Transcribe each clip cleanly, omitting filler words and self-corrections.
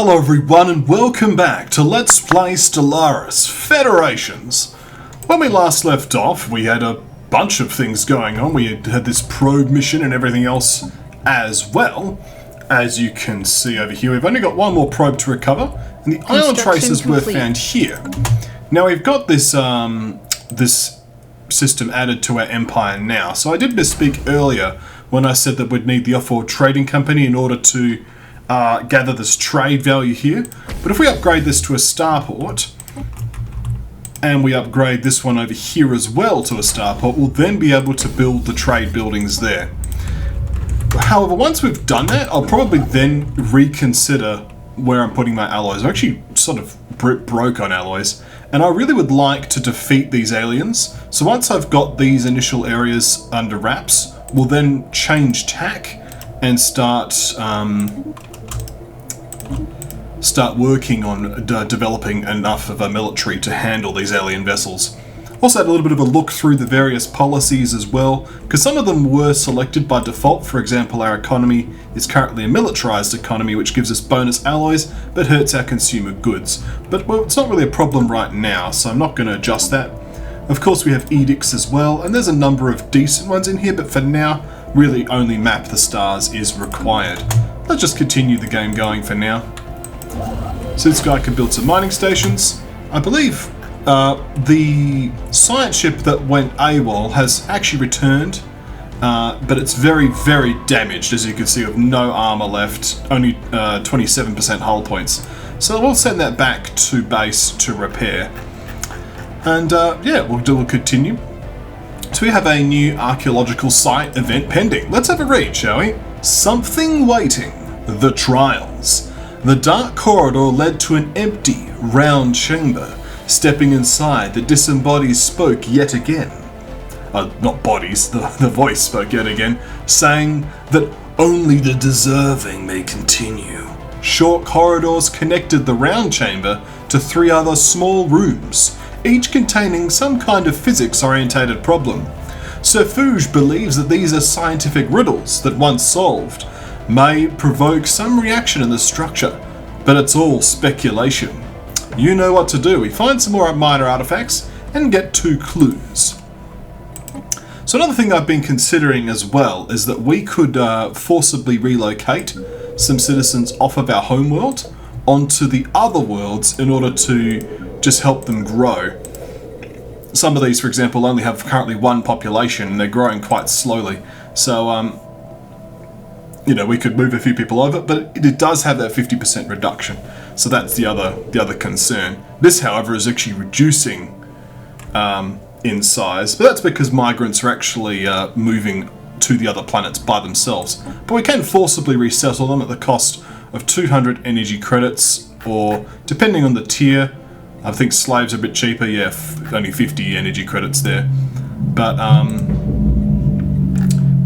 Hello everyone and welcome back to Let's Play Stellaris Federations. When we last left off, we had a bunch of things going on. We had this probe mission and everything else as well. As you can see over here, we've only got one more probe to recover, and the ion traces were found here. Now we've got this this system added to our empire now. So I did misspeak earlier when I said that we'd need the offworld trading company in order to gather this trade value here. But if we upgrade this to a starport, and we upgrade this one over here as well to a starport, we'll then be able to build the trade buildings there. However, once we've done that, I'll probably then reconsider where I'm putting my alloys. I'm actually sort of broke on alloys, and I really would like to defeat these aliens. So once I've got these initial areas under wraps, we'll then change tack and start working on developing enough of a military to handle these alien vessels. Also had a little bit of a look through the various policies as well, because some of them were selected by default. For example, our economy is currently a militarized economy, which gives us bonus alloys, but hurts our consumer goods. But well, it's not really a problem right now, so I'm not going to adjust that. Of course, we have edicts as well, and there's a number of decent ones in here, but for now, really only map the stars is required. Let's just continue the game going for now. So this guy can build some mining stations. I believe the science ship that went AWOL has actually returned, but it's very, very damaged, as you can see, with no armor left, only 27% hull points. So we'll send that back to base to repair. And yeah, we'll continue. So we have a new archaeological site event pending. Let's have a read, shall we? Something waiting. The trials. The dark corridor led to an empty, round chamber. Stepping inside, the disembodied spoke yet again. Not bodies, the voice spoke yet again, saying that only the deserving may continue. Short corridors connected the round chamber to 3 other small rooms, each containing some kind of physics-orientated problem. Sir Fouge believes that these are scientific riddles that, once solved, may provoke some reaction in the structure, but it's all speculation. You know what to do. We find some more minor artifacts and get 2 clues. So another thing I've been considering as well is that we could forcibly relocate some citizens off of our homeworld onto the other worlds in order to just help them grow. Some of these, for example, only have currently 1 population and they're growing quite slowly. So, you know, we could move a few people over, but it does have that 50% reduction. So that's the other concern. This, however, is actually reducing in size, but that's because migrants are actually moving to the other planets by themselves. But we can forcibly resettle them at the cost of 200 energy credits, or depending on the tier, I think slaves are a bit cheaper, yeah, only 50 energy credits there. But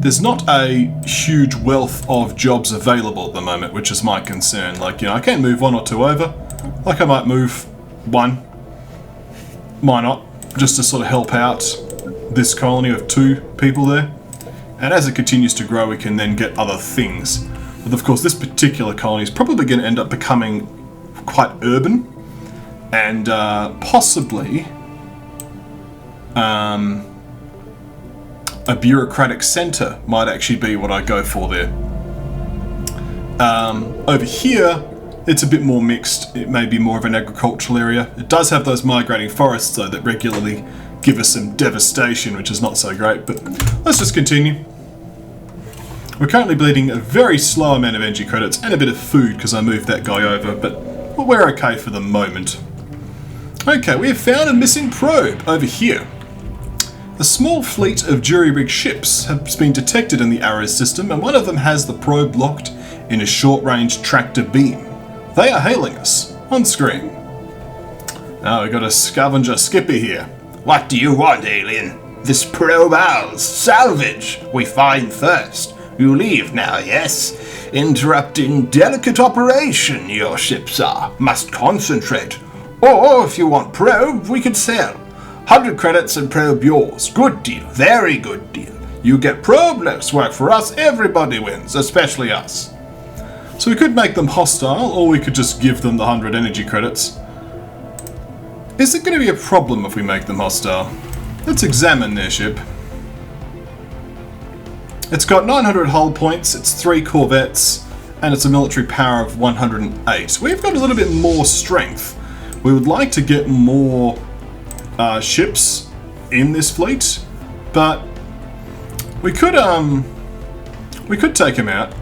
there's not a huge wealth of jobs available at the moment, which is my concern. Like, you know, I can move 1 or 2 over. Like, I might move 1. Why not? Just to sort of help out this colony of 2 people there. And as it continues to grow, we can then get other things. But of course, this particular colony is probably going to end up becoming quite urban. And possibly a bureaucratic centre might actually be what I go for there. Over here, it's a bit more mixed. It may be more of an agricultural area. It does have those migrating forests, though, that regularly give us some devastation, which is not so great. But let's just continue. We're currently bleeding a very slow amount of energy credits and a bit of food because I moved that guy over, but we're okay for the moment. Okay, we have found a missing probe over here. A small fleet of jury-rigged ships has been detected in the Ares system, and one of them has the probe locked in a short-range tractor beam. They are hailing us on screen. Now we've got a scavenger skipper here. What do you want, alien? This probe ours. Salvage. We find first. You leave now, yes? Interrupting delicate operation, your ships are. Must concentrate. Or, if you want probe, we could sell. 100 credits and probe yours. Good deal. Very good deal. You get probe, less work for us. Everybody wins, especially us. So we could make them hostile, or we could just give them the 100 energy credits. Is it going to be a problem if we make them hostile? Let's examine their ship. It's got 900 hull points, it's 3 corvettes, and it's a military power of 108. We've got a little bit more strength. We would like to get more ships in this fleet, but we could take him out.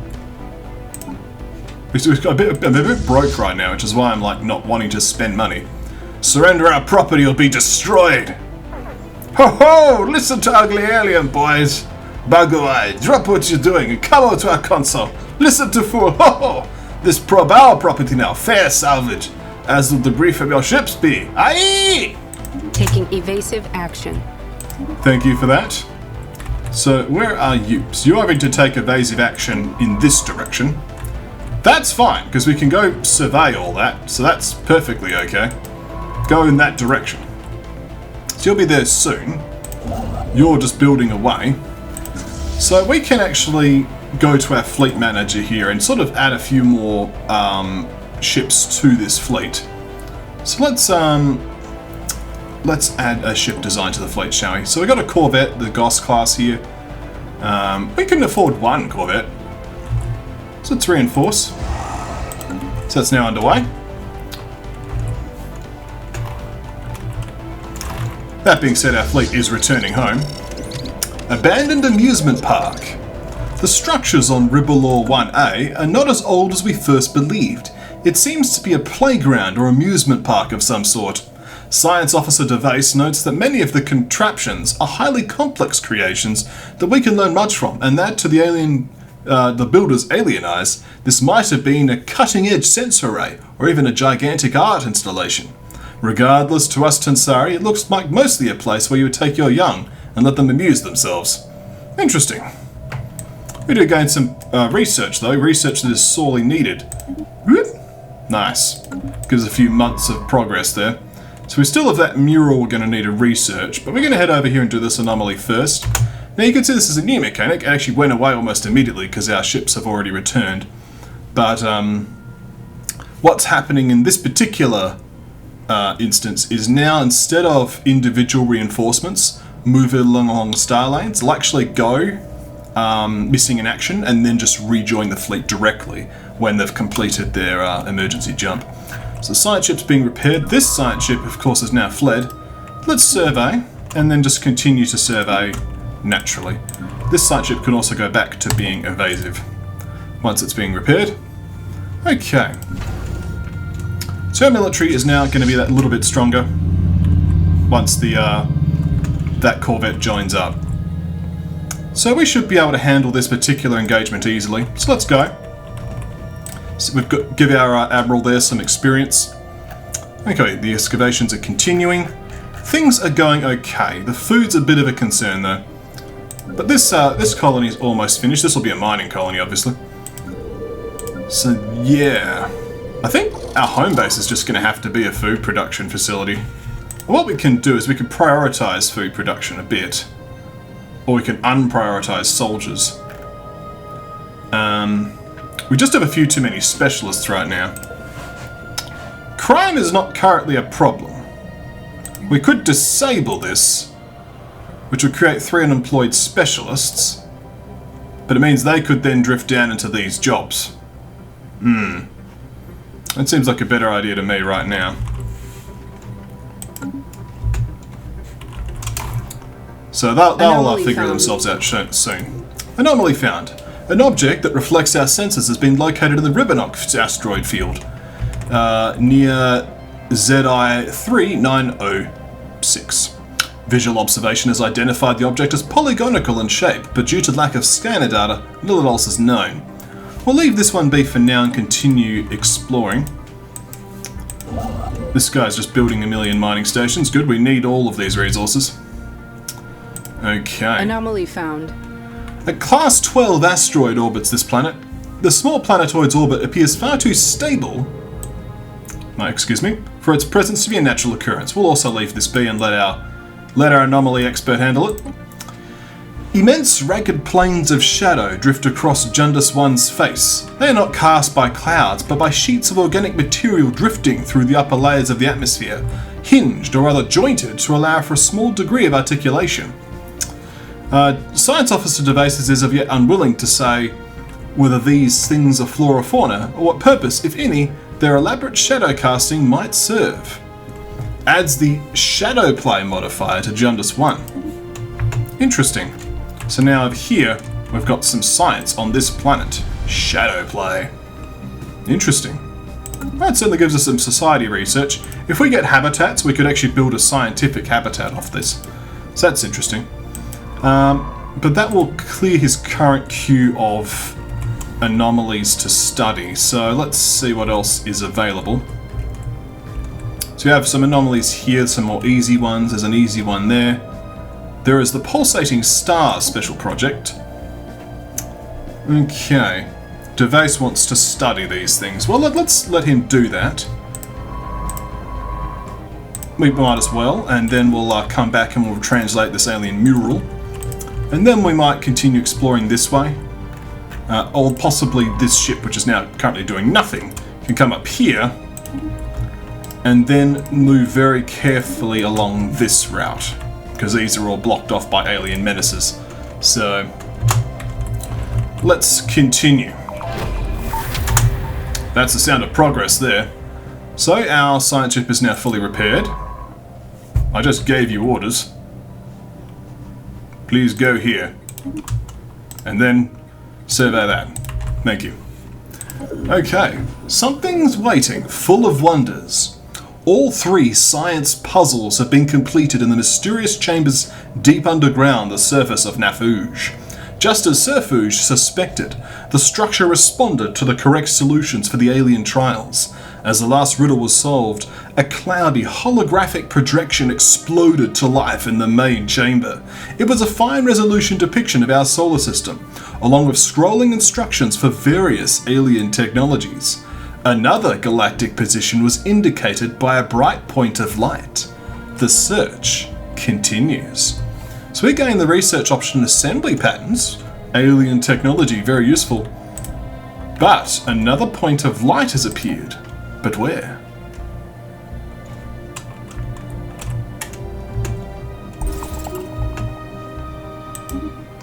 We've got I'm a bit broke right now, which is why I'm like not wanting to spend money. Surrender our property or be destroyed. Ho ho! Listen to ugly alien, boys. Bagui, drop what you're doing and come over to our console. Listen to fool. Ho ho! This probe our property now. Fair salvage. As will the debris from your ships be. Aye! Taking evasive action. Thank you for that. So, where are you? So you're having to take evasive action in this direction. That's fine, because we can go survey all that, so that's perfectly okay. Go in that direction. So you'll be there soon. You're just building away. So we can actually go to our fleet manager here and sort of add a few more ships to this fleet. So let's add a ship design to the fleet, shall we? So we got a corvette, the Goss class here. We can afford 1 corvette. So let's reinforce. So that's now underway. That being said, our fleet is returning home. Abandoned amusement park. The structures on Ribalore 1A are not as old as we first believed. It seems to be a playground or amusement park of some sort. Science Officer DeVace notes that many of the contraptions are highly complex creations that we can learn much from, and that to the builder's alien eyes, this might have been a cutting-edge sensor array, or even a gigantic art installation. Regardless, to us Tensari, it looks like mostly a place where you would take your young and let them amuse themselves. Interesting. We do gain some research though, research that is sorely needed. Whoop. Nice. Gives a few months of progress there. So we still have that mural we're going to need to research, but we're going to head over here and do this anomaly first. Now you can see this is a new mechanic. It actually went away almost immediately because our ships have already returned. But what's happening in this particular instance is now, instead of individual reinforcements moving along the star lanes, they'll actually go missing in action and then just rejoin the fleet directly when they've completed their emergency jump. So the science ship's being repaired. This science ship, of course, has now fled. Let's survey and then just continue to survey naturally. This science ship can also go back to being evasive once it's being repaired. Okay. So our military is now going to be that little bit stronger once the that corvette joins up. So we should be able to handle this particular engagement easily. So let's go. So we've got give our admiral there some experience. Okay, the excavations are continuing. Things are going okay. The food's a bit of a concern though. But this colony is almost finished. This will be a mining colony, obviously. So yeah, I think our home base is just going to have to be a food production facility. What we can do is we can prioritize food production a bit, or we can unprioritize soldiers. We just have a few too many specialists right now. Crime is not currently a problem. We could disable this, which would create 3 unemployed specialists, but it means they could then drift down into these jobs. That seems like a better idea to me right now. So they'll figure themselves out soon. Anomaly found. An object that reflects our senses has been located in the Ribbenok asteroid field, near ZI 3906. Visual observation has identified the object as polygonical in shape, but due to lack of scanner data, little else is known. We'll leave this one be for now and continue exploring. This guy's just building a million mining stations. Good, we need all of these resources. Okay. Anomaly found. A Class 12 asteroid orbits this planet. The small planetoid's orbit appears far too stable, for its presence to be a natural occurrence. We'll also leave this be and let our anomaly expert handle it. Immense ragged planes of shadow drift across Jundus 1's face. They are not cast by clouds, but by sheets of organic material drifting through the upper layers of the atmosphere, hinged or rather jointed to allow for a small degree of articulation. Science Officer Devasis is as yet unwilling to say whether these things are flora or fauna, or what purpose, if any, their elaborate shadow casting might serve. Adds the Shadow Play modifier to Jundus 1. Interesting. So now over here, we've got some science on this planet. Shadow Play. Interesting. That certainly gives us some society research. If we get habitats, we could actually build a scientific habitat off this. So that's interesting. But that will clear his current queue of anomalies to study. So let's see what else is available. So we have some anomalies here, some more easy ones. There's an easy one there. There is the Pulsating Stars special project. Okay. Devace wants to study these things. Well, let's let him do that. We might as well, and then we'll come back and we'll translate this alien mural. And then we might continue exploring this way. Or possibly this ship, which is now currently doing nothing, can come up here and then move very carefully along this route, because these are all blocked off by alien menaces. So let's continue. That's the sound of progress there. So our science ship is now fully repaired. I just gave you orders. Please go here. And then survey that. Thank you. Okay, something's waiting, full of wonders. All 3 science puzzles have been completed in the mysterious chambers deep underground the surface of Nafuge. Just as Surfuge suspected, the structure responded to the correct solutions for the alien trials. As the last riddle was solved, a cloudy holographic projection exploded to life in the main chamber. It was a fine resolution depiction of our solar system, along with scrolling instructions for various alien technologies. Another galactic position was indicated by a bright point of light. The search continues. So we gain the research option assembly patterns. Alien technology, very useful. But another point of light has appeared. But where?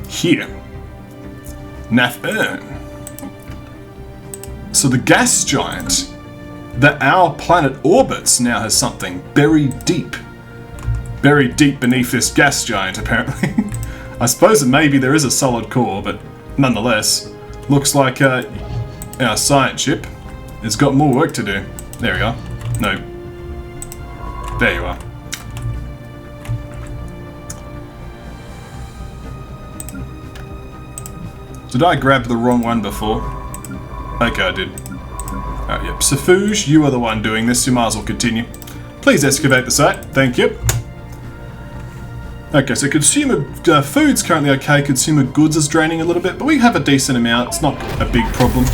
Here. Naf-Ern. So the gas giant that our planet orbits now has something buried deep beneath this gas giant, apparently. I suppose that maybe there is a solid core, but nonetheless, looks like our science ship has got more work to do. There we are. No. There you are. Did I grab the wrong one before? Okay, I did. Alright, yep. Safuge, you are the one doing this. You might as well continue. Please excavate the site. Thank you. Okay, so consumer food's currently okay. Consumer goods is draining a little bit, but we have a decent amount. It's not a big problem.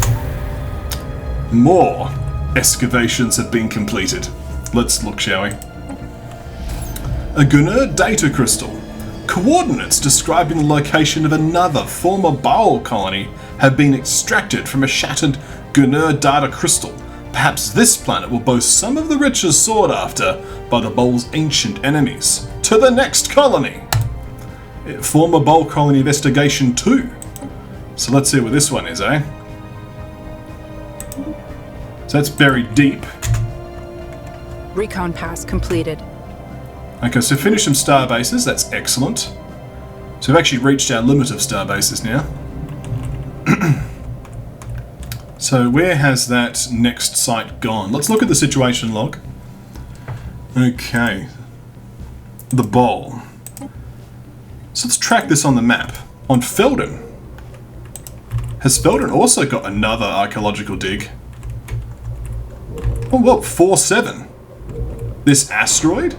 More excavations have been completed. Let's look, shall we? A Gunner data crystal. Coordinates describing the location of another former Baal colony have been extracted from a shattered Gunner data crystal. Perhaps this planet will boast some of the riches sought after by the Baal's ancient enemies. To the next colony! Former Baal colony investigation 2. So let's see what this one is, eh? So that's buried deep. Recon pass completed. Okay, so finish some star bases, that's excellent. So we've actually reached our limit of star bases now. So where has that next site gone? Let's look at the situation log. Okay. The Baal. So let's track this on the map. On Felden. Has Felden also got another archaeological dig? Oh, well, 4-7. This asteroid?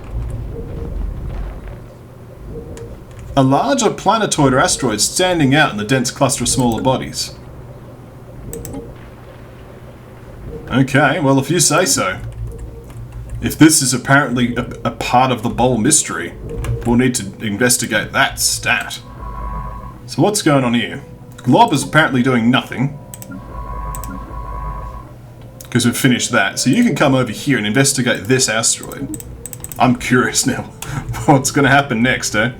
A larger planetoid or asteroid standing out in the dense cluster of smaller bodies. Okay, well, if you say so. If this is apparently a part of the Baal mystery, we'll need to investigate that stat. So what's going on here? Glob is apparently doing nothing. Because we've finished that. So you can come over here and investigate this asteroid. I'm curious now what's going to happen next, eh?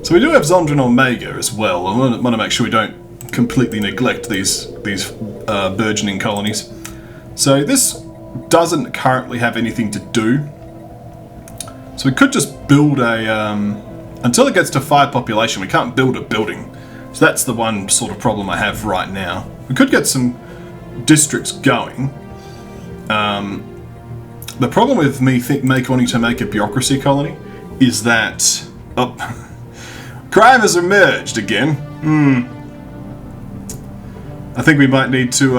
So we do have Zondra and Omega as well. I want to make sure we don't completely neglect these burgeoning colonies. So this doesn't currently have anything to do. So we could just build a... until it gets to 5 population, we can't build a building. So that's the one sort of problem I have right now. We could get some districts going. The problem with me wanting to make a bureaucracy colony is that... Oh, crime has emerged again. I think we might need to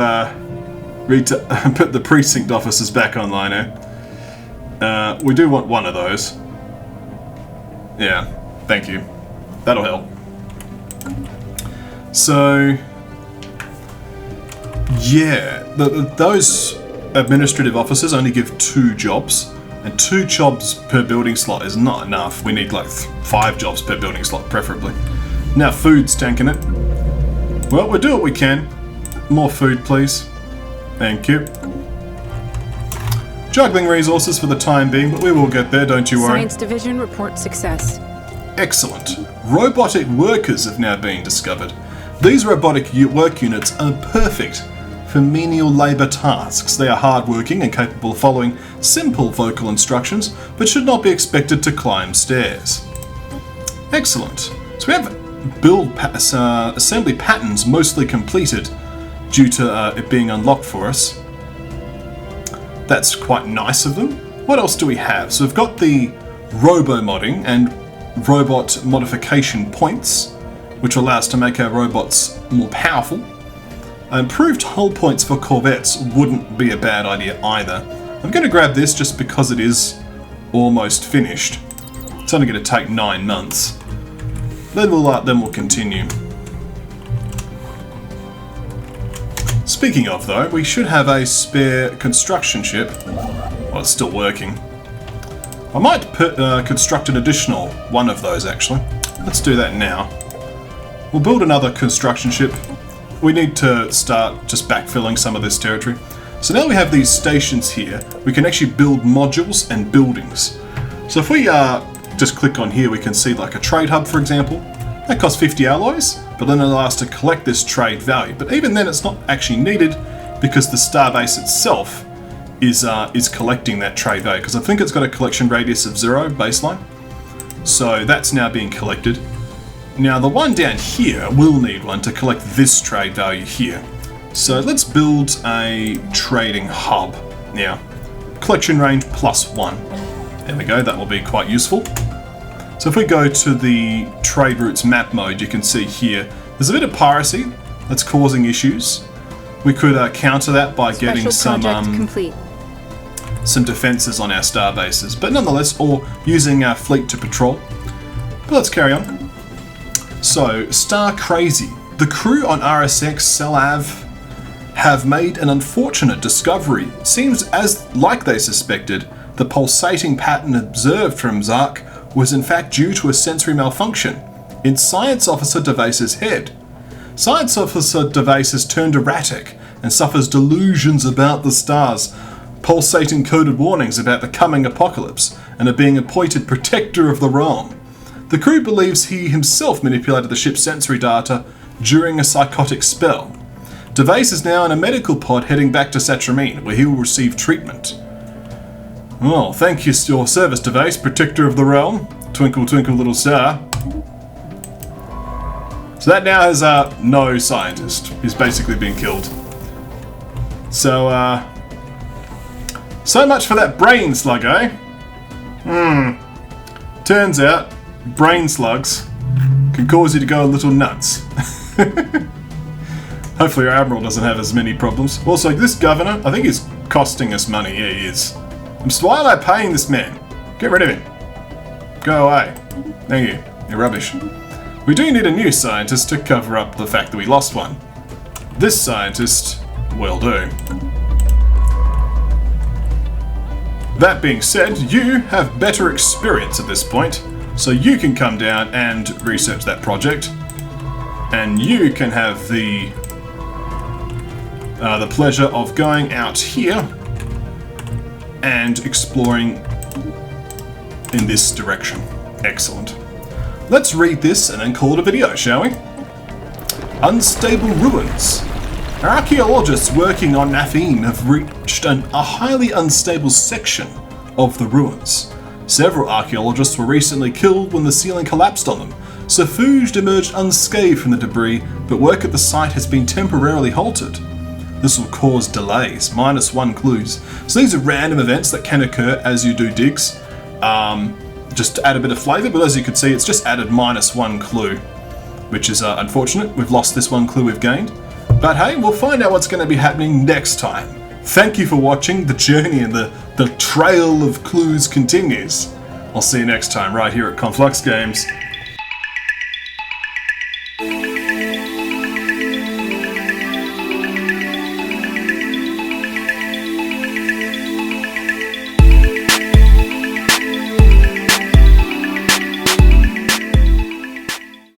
put the precinct officers back online, eh? We do want one of those. Yeah, thank you. That'll help. So... yeah, those administrative officers only give 2 jobs, and 2 jobs per building slot is not enough. We need like 5 jobs per building slot, preferably. Now food's tanking it. Well, we'll do what we can. More food, please. Thank you. Juggling resources for the time being, but we will get there, don't you worry. Science Division reports success. Excellent. Robotic workers have now been discovered. These robotic work units are perfect for menial labour tasks. They are hard-working and capable of following simple vocal instructions, but should not be expected to climb stairs. Excellent. So we have assembly patterns mostly completed due to it being unlocked for us. That's quite nice of them. What else do we have? So we've got the robo-modding and robot modification points, which allow us to make our robots more powerful. Improved hull points for corvettes wouldn't be a bad idea either. I'm going to grab this just because it is almost finished. It's only going to take 9 months. Then we'll continue. Speaking of though, we should have a spare construction ship. Well, it's still working. I might construct an additional one of those actually. Let's do that now. We'll build another construction ship. We need to start just backfilling some of this territory. So now we have these stations here. We can actually build modules and buildings. So if we just click on here, we can see like a trade hub, for example. That costs 50 alloys, but then it allows us to collect this trade value. But even then, it's not actually needed because the starbase itself is collecting that trade value. Because I think it's got a collection radius of 0 baseline. So that's now being collected. Now the one down here will need one to collect this trade value here. So let's build a trading hub. Now, collection range +1. There we go, that will be quite useful. So if we go to the trade routes map mode, you can see here, there's a bit of piracy that's causing issues. We could counter that by getting some defenses on our star bases, but nonetheless, or using our fleet to patrol. But let's carry on. So, Star Crazy. The crew on RSX Selav have made an unfortunate discovery. Seems as like they suspected, the pulsating pattern observed from Zark was in fact due to a sensory malfunction in Science Officer Devase's head. Science Officer Devase is turned erratic and suffers delusions about the stars, pulsating coded warnings about the coming apocalypse, and are being appointed protector of the realm. The crew believes he himself manipulated the ship's sensory data during a psychotic spell. Devase is now in a medical pod heading back to Satramine, where he will receive treatment. Well, thank you for your service, Devase, protector of the realm. Twinkle, twinkle, little star. So that now has no scientist. He's basically been killed. So, so much for that Brain Slug, eh? Turns out, Brain Slugs can cause you to go a little nuts. Hopefully our Admiral doesn't have as many problems. Also, this Governor, I think he's costing us money. Yeah, he is. Why am I paying this man? Get rid of him. Go away. Thank you. You're rubbish. We do need a new scientist to cover up the fact that we lost one. This scientist will do. That being said, you have better experience at this point, so you can come down and research that project. And you can have the pleasure of going out here and exploring in this direction. Excellent. Let's read this and then call it a video, shall we? Unstable ruins. Archaeologists working on Nafine have reached a highly unstable section of the ruins. Several archaeologists were recently killed when the ceiling collapsed on them. Safuged emerged unscathed from the debris, but work at the site has been temporarily halted. This will cause delays, -1 clues. So these are random events that can occur as you do digs. Just to add a bit of flavour, but as you can see, it's just added -1 clue, which is unfortunate. We've lost this 1 clue we've gained. But hey, we'll find out what's going to be happening next time. Thank you for watching. The journey and the trail of clues continues. I'll see you next time right here at KonfluxGames.